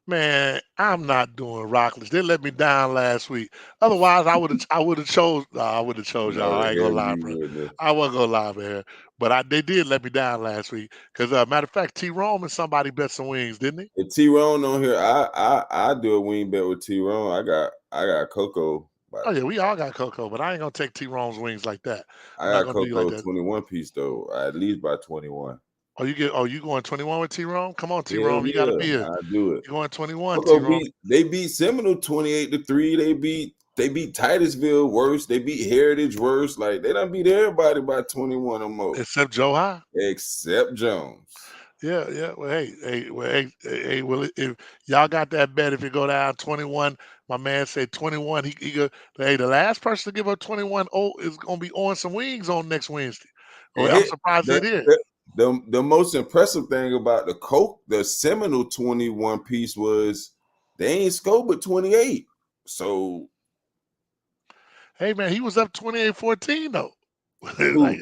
Man, I'm not doing Rockledge. They let me down last week. Otherwise, I would have chose. I would have chose y'all. I ain't gonna lie, bro. I wasn't gonna lie, man. But they did let me down last week. Because matter of fact, T. Rome and somebody bet some wings, didn't he? If T. Rome on here, I do a wing bet with T. Rome. I got Coco. Oh yeah, we all got Coco, but I ain't gonna take T. Rome's wings like that. I got Coco like 21 piece though, at least by 21. You going 21 with T. Rome? Come on, T. Rome, you gotta be it. I do it. You going 21, T. Rome? They beat Seminole 28-3. They beat Titusville worse. They beat Heritage worse. Like they done beat everybody by 21 or more. Except Joe High. Except Jones. Yeah. Well, hey. Well, if y'all got that bet, if you go down 21, my man said 21. He go. Hey, the last person to give up 21 is gonna be on some wings on next Wednesday. Oh, I'm surprised they did. The most impressive thing about the Seminole 21 piece was they ain't scored but 28. So, hey man, he was up 28-14 though. Like,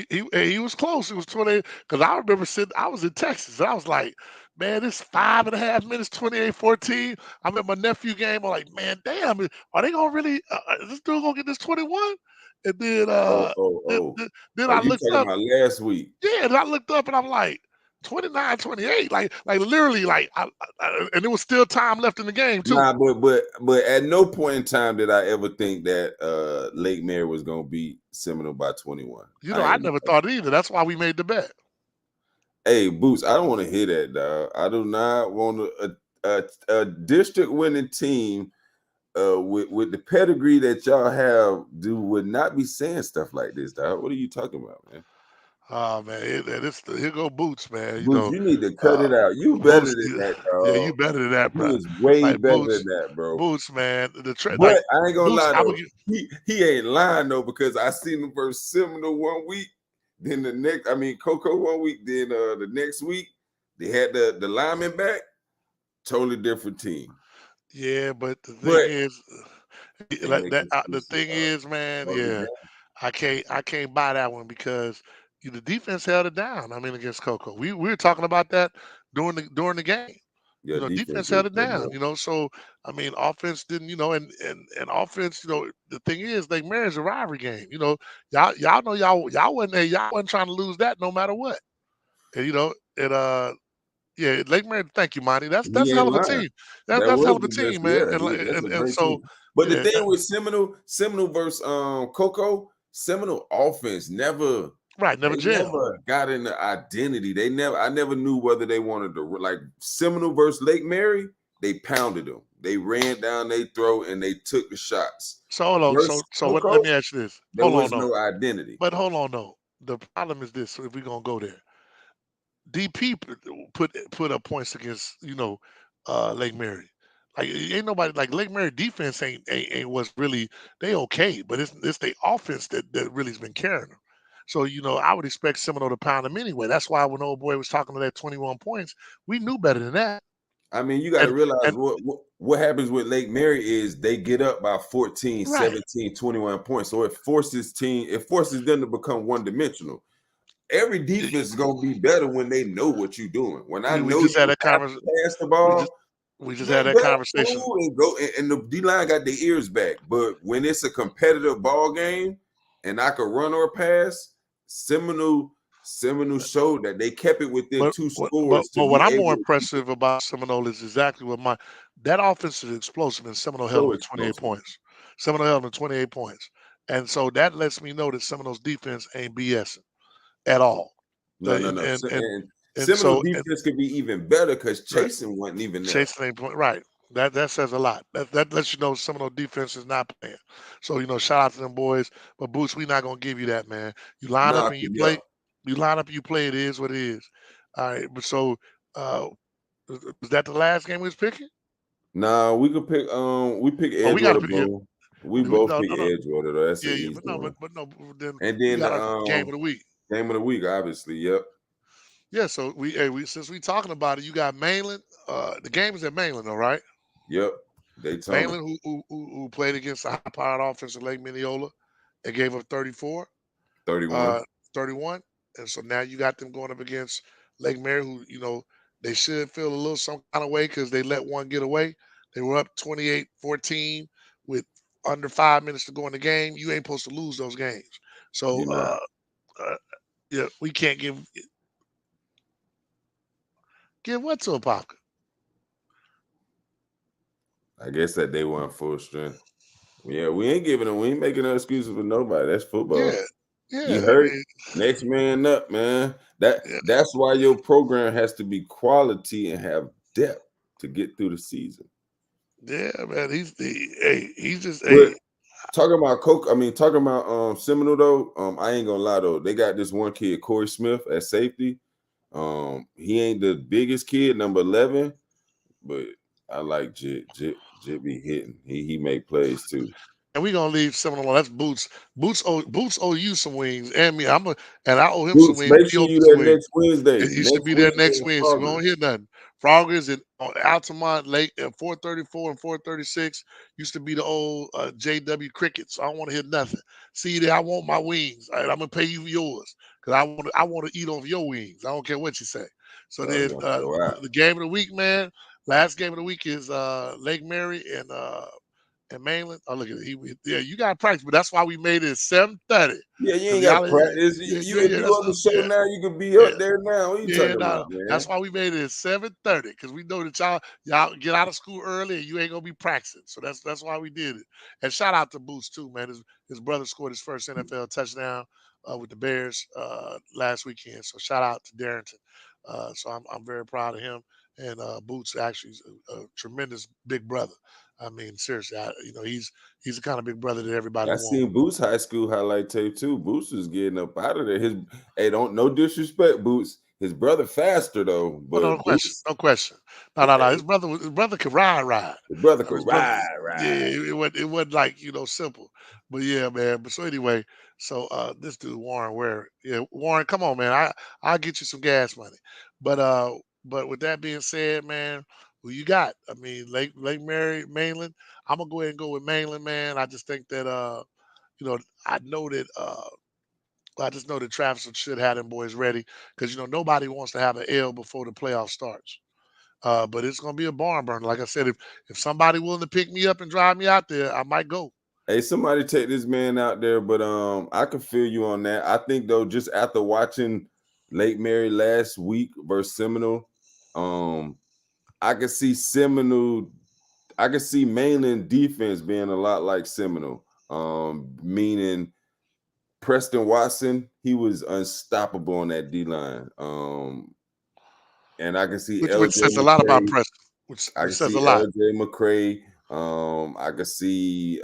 he was close. It was 28 because I remember I was in Texas and I was like, man, it's 5.5 minutes, 28-14. I'm at my nephew game. I'm like, man, damn, are they gonna really? Is this dude gonna get this 21? And then, then I looked up. About last week. Yeah, and I looked up and I'm like, 29-28, like literally, and there was still time left in the game too. Nah, but at no point in time did I ever think that Lake Mary was gonna beat Seminole by 21. I never thought it either. That's why we made the bet. Hey, Boots, I don't want to hear that, dog. I do not want a district winning team with the pedigree that y'all have would not be saying stuff like this, dog. What are you talking about, man? Oh man, here go Boots, man. Boots, you need to cut it out. You better than that, dog. Yeah, you better than that, bro. You is way better than that, bro. Boots, man. But I ain't gonna lie though. He ain't lying though, because I seen him versus Seminole one week. Then the next, I mean, Coco 1 week. Then the next week they had the lineman back. Totally different team. Yeah, but the thing But is, they like make that. The excuses thing is, man, about the yeah, game. I can't buy that one because the defense held it down. I mean, against Coco, we were talking about that during the game. Yeah, defense Defense did held it play down. well. So I mean, offense didn't. And offense. The thing is, like Mary's a rivalry game. Y'all know y'all wasn't there. Y'all wasn't trying to lose that no matter what. And yeah, Lake Mary. Thank you, Monty. That's He a ain't hell of a lying. team. That That's a hell was of a the best. team, man. Yeah, that's And a and great so team. But the yeah, thing with Seminole versus Coco, Seminole offense never right. Never they jail. never got in the identity. I never knew whether they wanted to like Seminole versus Lake Mary. They pounded them. They ran down their throat and they took the shots. So hold on. Versus Let Coco, me ask you this. there Hold on, was though. no identity. But hold on, though. The problem is this. So if we're gonna go there, DP put up points against Lake Mary. Like ain't nobody like Lake Mary defense ain't what's really they okay, but it's the offense that really's been carrying them. So I would expect Seminole to pound them anyway. That's why when old boy was talking to that 21 points, we knew better than that. I mean, you got to And realize and what happens with Lake Mary is they get up by 14, right, 17, 21 points. So it forces them to become one-dimensional. Every defense is going to be better when they know what you're doing. When I we know just had you that have to conversation. pass the We just ball, we just had man, that go conversation. cool and go. And the D-line got their ears back. But when it's a competitive ball game and I can run or pass, Seminole showed that they kept it within But 2 what but scores to but what be I'm more able to keep it impressive about Seminole is exactly what that offense is explosive, and Seminole held so them to 28 explosive. points. Seminole held them to 28 points, and so that lets me know that Seminole's defense ain't BSing at all. No, no, And no. and and And and Seminole so and defense could be even better because right, chasing wasn't even there. Chasing ain't point right. That says a lot. That lets you know Seminole defense is not playing. So shout out to them boys. But Boots, we not gonna give you that, man. You line up Nah, and you yeah. play. You line up and you play. It is what it is. All right. But so uh, was that the last game we was picking? Nah, we pick Oh, we got to Edgewater pick it. Bowl. We both No, pick no, no. Edgewater though. That's an Yeah, yeah, easy one. but no. Then And we then got the our game of the week. game of the week, obviously. Yep. Yeah. So we since we talking about it, you got Mainland. The game is at Mainland, though, right? Yep. Daytona. Mainland, who played against the high-powered offense of Lake Mineola, and gave up 34, 31. uh, 31, and so now you got them going up against Lake Mary, who they should feel a little some kind of way because they let one get away. They were up 28-14 with under 5 minutes to go in the game. You ain't supposed to lose those games. So You're not. uh, yeah, we can't give what to a Apopka. I guess that they weren't full strength. Yeah, we ain't making no excuses for nobody. That's football. Yeah, You yeah. I hurt, mean, next man up, man. yeah, That's why your program has to be quality and have depth to get through the season. yeah, man. He's just But talking about talking about Seminole though, I ain't gonna lie though. They got this one kid, Corey Smith, at safety. He ain't the biggest kid, number 11, but I like Jit. Jit be hitting. He make plays too. and we gonna leave Seminole. That's Boots. Boots owe you some wings, and me. And I owe him some Boots, wings. make He sure owes me you some there wings. next Wednesday. And you should Next be there Wednesday next in Wednesday. We don't Progress. hear nothing. Froggers and on Altamont Lake at 434 and 436 used to be the old JW Crickets. I don't want to hear nothing. See there, I want my wings. All right, I'm gonna pay you yours because I want to eat off your wings. I don't care what you say. So So it's then gonna go out. the game of the week, man. Last game of the week is Lake Mary and Mainland. Oh, look at it. Yeah, you got practice, but that's why we made it 7:30. Yeah, you Cause ain't got y'all, to practice. yeah, You yeah, if yeah. you That's on the show yeah, now, you could be yeah. up there now. What you Yeah, talking no, about, that's man? why we made it at 7:30 because we know that y'all get out of school early and you ain't gonna be practicing. So that's why we did it. And shout out to Boots too, man. His brother scored his first NFL touchdown with the Bears last weekend. So shout out to Darrington. So I'm very proud of him. And Boots actually is a tremendous big brother. I mean, seriously, he's the kind of big brother that everybody I wants. seen Boots high school highlight tape too. Boots is getting up out of there. His hey, don't no disrespect, Boots. His brother faster though, Oh, no but question, Boots, no question. No, no, no. His brother could ride. his brother His could brother, yeah, ride. it wasn't like simple, but yeah, man. But so anyway, so this dude Warren Ware, yeah, Warren, come on, man. I'll get you some gas money, but with that being said, man, who you got? I mean, Lake Mary, Mainland. I'm gonna go ahead and go with Mainland, man. I just think that you know, I know that I just know that Travis should have them boys ready because nobody wants to have an L before the playoff starts. But it's gonna be a barn burner. Like I said, if somebody willing to pick me up and drive me out there, I might go. Hey, somebody take this man out there, but I can feel you on that. I think though, just after watching Lake Mary last week versus Seminole, um, I can see Seminole. I can see Mainland defense being a lot like Seminole. Meaning Preston Watson, he was unstoppable on that D line. And I can see Which LJ says a lot about McCray. Preston. I Which can says a see lot. LJ McCray. I can see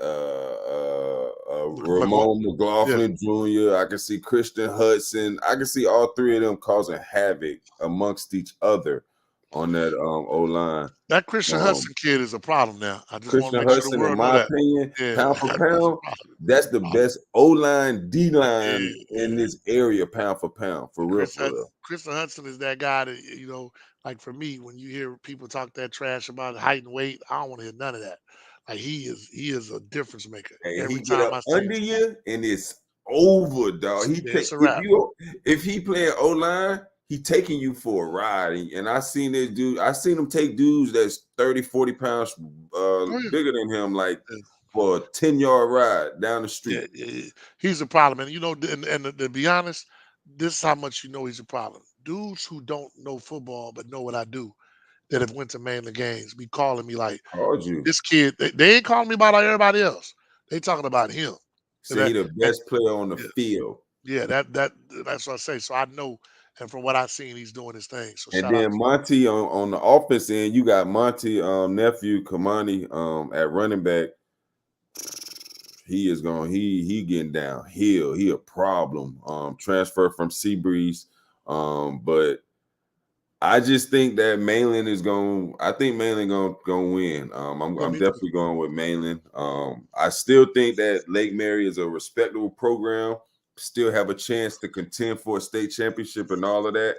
McLaughlin, Ramon yeah, McLaughlin Jr. I can see Christian Hudson. I can see all three of them causing havoc amongst each other on that O line. that Christian Um, Hudson kid is a problem now. I just want to Christian make sure the Hudson, in world know my that. opinion, Yeah, pound for that's a pound, problem. that's the Problem. best O line, D Yeah, line in yeah. this area, pound for pound, for real, Chris for Hudson, real. Christian Hudson is that guy that like for me, when you hear people talk that trash about height and weight, I don't want to hear none of that. Like he is a difference maker And he every get time up I see him. under you, and it's over, dog. He Yeah, take it's a wrap. if he playing O line, he taking you for a ride. And I seen this dude. I seen him take dudes that's 30, 40 pounds Oh yeah. bigger than him, like Yeah. for a 10-yard ride down the Yeah, street. yeah, yeah. He's a problem, and to be honest, this is how much he's a problem. Dudes who don't know football but know what I do, that have went to mainland games, be calling me like Called you. this kid. They ain't calling me about like everybody else. They talking about him. And Say he that, the and best player on the yeah, field. yeah, that's what I say. So I know, and from what I've seen, he's doing his thing. So And shout out then to Monty on the offense end, you got Monty nephew Kamani at running back. He is going. He getting downhill. He a problem. Transfer from Seabreeze. But I just think that Mainland is going. I think Mainland going to win. yeah, I'm me too. definitely going with Mainland. I still think that Lake Mary is a respectable program. Still have a chance to contend for a state championship and all of that.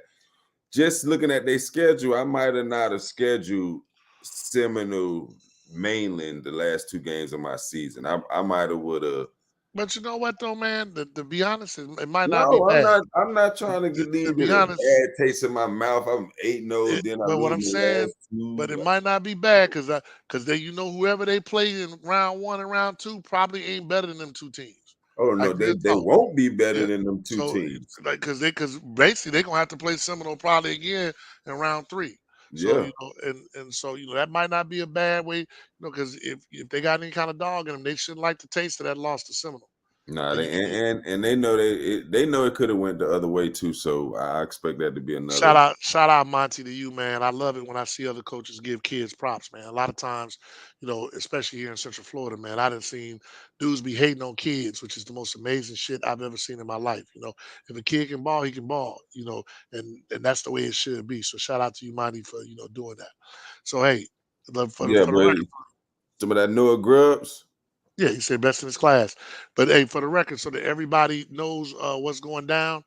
Just looking at their schedule, I might have not have scheduled Seminole Mainland the last two games of my season. I might have would have. But you know what though, man? To be honest, it might not be No, I'm bad. not. I'm not trying to To leave it be a honest, bad taste in my mouth. I'm 8-0, then I but what lose I'm the saying, last two. but it might not be bad because they whoever they play in round one and round two probably ain't better than them two teams. Oh Like no, real they talk. won't be better Yeah. than them two So teams. like because basically they're gonna have to play Seminole probably again in round three. So Yeah, and so that might not be a bad way, because if they got any kind of dog in them, they shouldn't like the taste of that loss to Seminole. nah, And they you and they know they know it could have went the other way too. So I expect that to be another. shout out Monty to you, man. I love it when I see other coaches give kids props, man. A lot of times, especially here in Central Florida, man, I done seen dudes be hating on kids, which is the most amazing shit I've ever seen in my life. If a kid can ball, he can ball. And that's the way it should be. So shout out to you, Monty, for doing that. So hey, Yeah, for the but record. some of that Noah Grubbs. Yeah, he said best in his class. But hey, for the record, so that everybody knows what's going down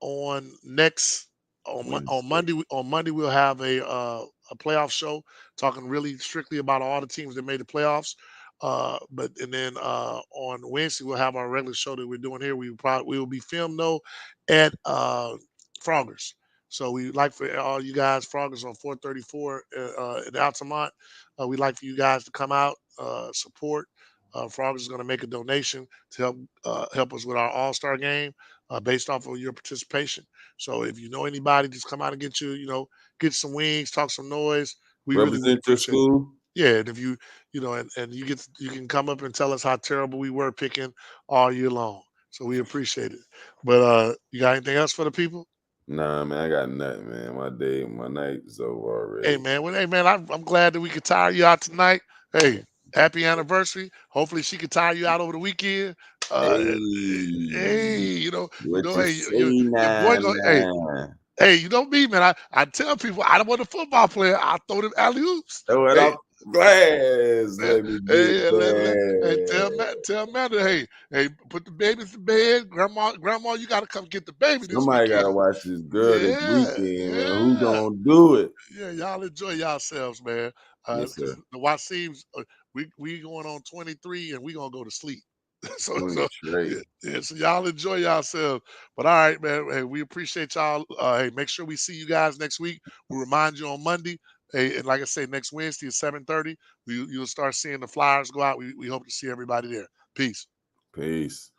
on next on Wednesday. Monday. On Monday, we'll have a playoff show talking really strictly about all the teams that made the playoffs. But and then on Wednesday we'll have our regular show that we're doing here. We will be filmed though at Froggers. So we like for all you guys, Froggers on 434 in Altamont. We'd like for you guys to come out, support. Froggers is going to make a donation to help us with our All Star game based off of your participation. So if you know anybody, just come out and get some wings, talk some noise. We really would Represent your appreciate it. school. Yeah, and if and you can come up and tell us how terrible we were picking all year long. So we appreciate it. But you got anything else for the people? Nah, man, I got nothing, man. My night is over Hey already. man, hey man, I'm glad that we could tire you out tonight. Hey, happy anniversary. Hopefully she could tire you out over the weekend. Uh, Hey, hey, what you hey, say your boy now? go. Hey, Nah. Hey, you know me, man. I tell people I don't want a football player. I throw them alley oops. Throw it Hey, off glass. man, Let me get hey, hey, that. tell Amanda, hey, put the babies to bed. Grandma, you gotta come get the baby this Somebody gotta weekend. watch this girl this Yeah, weekend, man. Who yeah. gonna do it? Yeah, y'all enjoy yourselves, man. Yes, Because sir. the Waseems, we going on 23, and we gonna go to sleep. So 20 yeah, straight. yeah. So y'all enjoy yourselves. But all right, man. Hey, we appreciate y'all. Hey, make sure we see you guys next week. We'll remind you on Monday. Hey, and like I say, next Wednesday at 7:30, you'll start seeing the flyers go out. We hope to see everybody there. Peace. Peace.